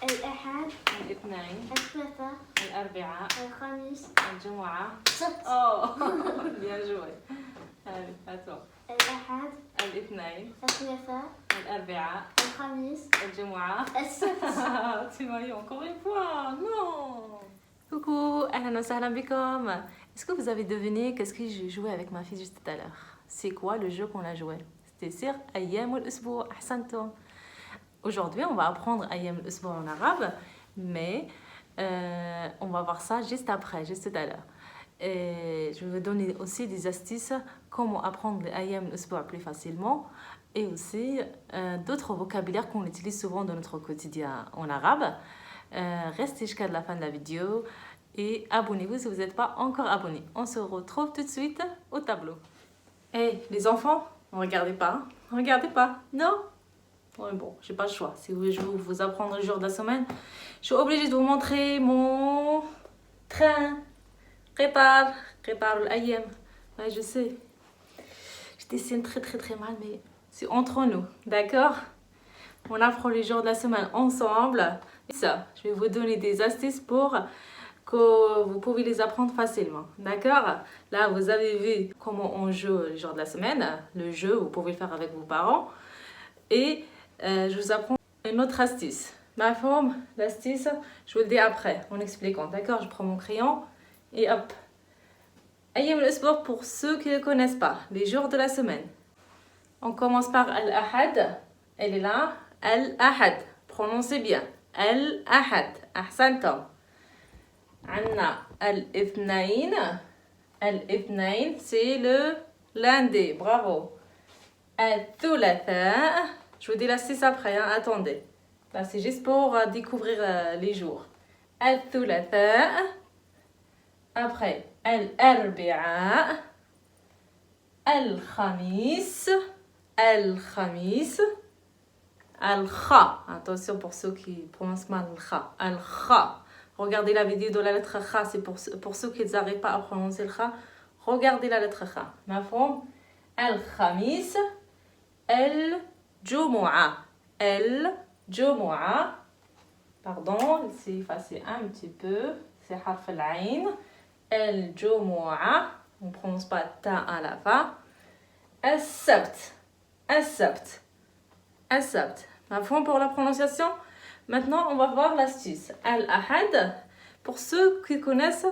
الأحد الاثنين الثلاثاء الأربعاء الخميس الجمعة السبت bien joué. Allez, à toi. الأحد الاثنين الثلاثاء الأربعاء الخميس الجمعة السبت. Tu m'as eu encore une fois, non. Coucou, ahlan wa sahlan bikom. Est-ce que vous avez deviné qu'est-ce que j'ai joué avec ma fille juste tout à l'heure? C'est quoi le jeu qu'on a joué? C'était sur Ayyam al-Usbu', ahsantum. Aujourd'hui, on va apprendre Ayyam al-Usbu' en arabe, mais on va voir ça juste après, juste tout à l'heure. Et je vais vous donner aussi des astuces comment apprendre les Ayyam al-Usbu' plus facilement et aussi d'autres vocabulaires qu'on utilise souvent dans notre quotidien en arabe. Restez jusqu'à la fin de la vidéo et abonnez-vous si vous n'êtes pas encore abonné. On se retrouve tout de suite au tableau. Hey, les enfants, ne regardez pas, hein? Regardez pas, non? Ouais, bon, j'ai pas le choix. Si je veux vous apprendre le jour de la semaine, je suis obligée de vous montrer mon train. Qatar al-Ayyam. Ouais, je sais. Je dessine très mal, mais c'est entre nous, d'accord? On apprend les jours de la semaine ensemble. Et ça, je vais vous donner des astuces pour que vous pouvez les apprendre facilement, d'accord? Là, vous avez vu comment on joue les jours de la semaine. Le jeu, vous pouvez le faire avec vos parents. Et je vous apprends une autre astuce. Ma forme, l'astuce, je vous le dis après, en expliquant, d'accord? Je prends mon crayon et hop. Ayyam al-Usbu' pour ceux qui ne connaissent pas, les jours de la semaine. On commence par Al-Ahad. Elle est là. Al-Ahad. Prononcez bien. Al-Ahad. Ahsantum. Anna Al-Ithnain. Al-Ithnain, c'est le lundi. Bravo. Al-Thulatha. Je vous dis l'astuce après, hein. Attendez. Là, c'est juste pour découvrir les jours. Al-Thulatha. Après, Al-Arbi'a. Al-Khamis. Al-Khamis. Al-Kha. Attention pour ceux qui prononcent mal le Kha. Al-Kha. Regardez la vidéo de la lettre Kha. C'est pour ceux qui n'arrivent pas à prononcer le Kha. Regardez la lettre Kha. Ma forme. Al-Khamis. Al-Jumu'a. Al-Jumu'a. Pardon, c'est effacé un petit peu. C'est harf al-ain. Al-Jumu'a. On ne prononce pas ta à la fin. Al-Sabt. Al-Sabt. Al-Sabt. Ma forme pour la prononciation. Maintenant, on va voir l'astuce. Al-Ahad. Pour ceux qui connaissent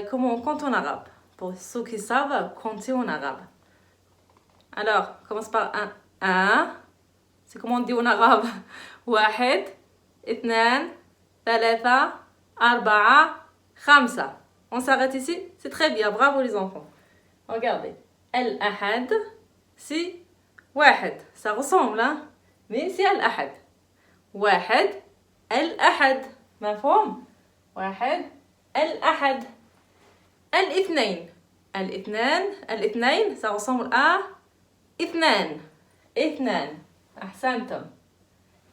comment on compte en arabe. Pour ceux qui savent compter en arabe. Alors, on commence par un. C'est comment on dit en arabe. Wahid, ithnan, thalatha, arba'a, khamsa. On s'arrête ici. C'est très bien. Bravo les enfants. Regardez. Al-Ahad, c'est Wahid. Ça ressemble, hein? Mais c'est Al-Ahad. Wahid, Al-Ahad. مفهوم؟ واحد الأحد. الاثنين. الاثنين ça ressemble à اثنان. اثنان. أحسنتم.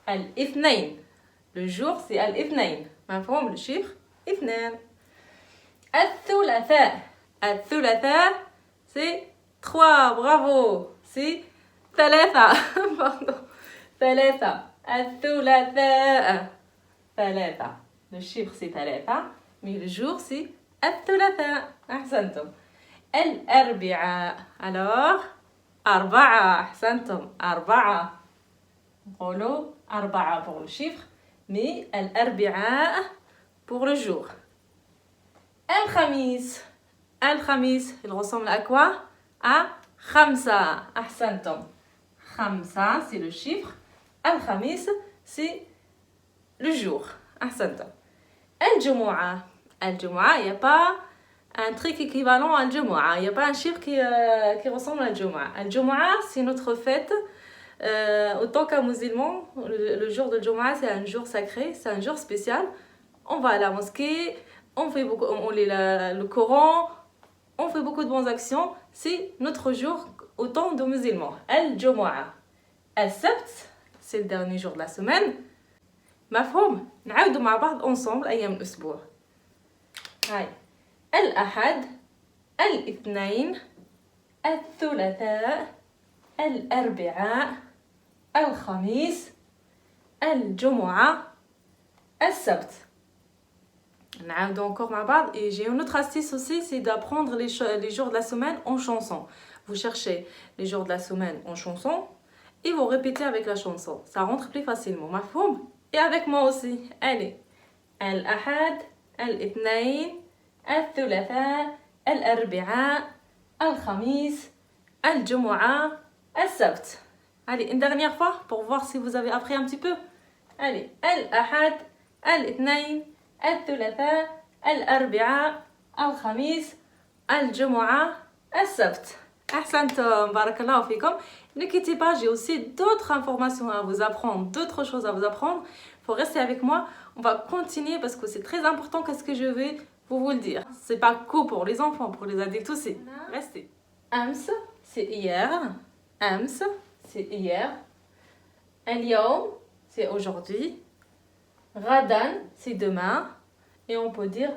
الاثنين. Le jour c'est الاثنين. مفهوم le chiffre اثنان. الثلاثاء. الثلاثاء c'est 3. Bravo. C'est ثلاثة. Pardon. ثلاثة. الثلاثاء. ثلاثة. Le chiffre c'est ثلاثة. Mais le jour c'est الثلاثاء. أحسنتم. الأربعاء. Alors أربعة. أحسنتم. أربعة. نقولوا أربعة pour le chiffre. Mais الأربعاء pour le jour. الخميس. الخميس, il ressemble à quoi? À خمسة. أحسنتم. خمسة, c'est le chiffre. الخميس, c'est le jour. أحسنتم. الجمعة. الجمعة, il n'y a pas un truc équivalent à الجمعة. Il n'y a pas un chiffre qui ressemble à الجمعة. الجمعة, c'est notre fête. Autant qu'un musulman, le jour de الجمعة, c'est un jour sacré, c'est un jour spécial. On va à la mosquée, on lit le Coran, on fait beaucoup de bonnes actions. C'est notre jour autant de musulmans. Al-Jumu'ah. Al-Sabt, c'est le dernier jour de la semaine. مفهوم؟ نعاودوا مع بعض ensemble أيام الأسبوع. هاي. الأحد. الاثنين. الثلاثاء. الأربعاء. الخميس. الجمعة. السبت. نعاودو encore مع بعض. Et j'ai une autre astuce aussi, c'est d'apprendre les jours de la semaine en chanson. Vous cherchez les jours de la semaine en chanson et vous répétez avec la chanson. Ça rentre plus facilement. مفهوم? Et avec moi aussi. Allez. الأحد, الاثنين, الثلاثاء, الأربعاء, الخميس, الجمعة, السبت. Allez, une dernière fois pour voir si vous avez appris un petit peu. Allez. الأحد, الاثنين, الثلاثاء, الأربعاء, الخميس, الجمعة, السبت. أحسنتم, بارك الله فيكم. Ne quittez pas, j'ai aussi d'autres informations à vous apprendre, d'autres choses à vous apprendre. Il faut rester avec moi. On va continuer parce que c'est très important qu'est-ce que je vais vous le dire. C'est pas que pour les enfants, pour les adultes aussi. Restez. أمس, c'est hier. أمس, c'est hier. اليوم, c'est aujourd'hui. غدا, c'est demain. Et on peut dire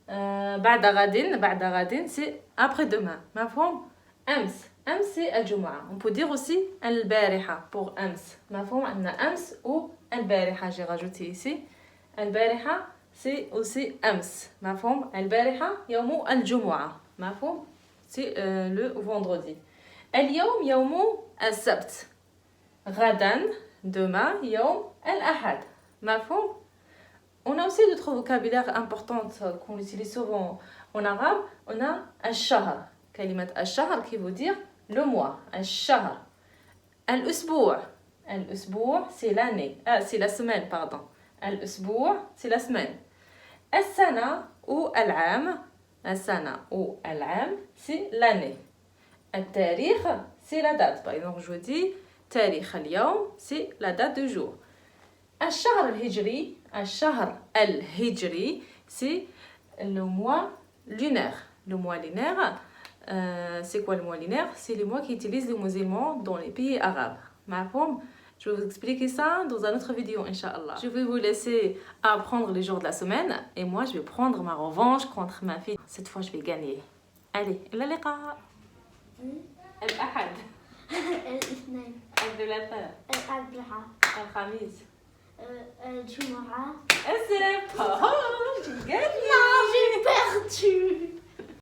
بعد غد, c'est après-demain. مفهوم؟ أمس c'est الجمعة. On peut dire aussi البارحة pour أمس. مفهوم؟ عندنا أمس ou البارحة. J'ai rajouté ici. البارحة c'est aussi أمس. مفهوم؟ البارحة يوم الجمعة. مفهوم؟ C'est le vendredi. اليوم يوم السبت. غدا demain يوم الأحد. مفهوم؟ On a aussi d'autres vocabulaires importants qu'on utilise souvent en arabe. On a الشهر. كلمة الشهر qui veut dire le mois. الشهر. الأسبوع. الأسبوع c'est l'année. C'est la semaine, pardon. الأسبوع c'est la semaine. السنة ou العام. السنة ou العام c'est l'année. التاريخ c'est la date. Par exemple, je vous dis تاريخ اليوم c'est la date du jour. الشهر الهجري. الشهر الهجري c'est le mois lunaire. Le mois lunaire, c'est quoi le mois lunaire? C'est les mois qui utilisent les musulmans dans les pays arabes. مفهوم? Je vais vous expliquer ça dans une autre vidéo, Inch'Allah. Je vais vous laisser apprendre les jours de la semaine et moi je vais prendre ma revanche contre ma fille. Cette fois je vais gagner. Allez, إلى اللقاء. الأحد. الاثنين. الثلاثاء. الأربعاء. الخميس. الجمعة. السبت. J'ai gagné. Non, j'ai perdu.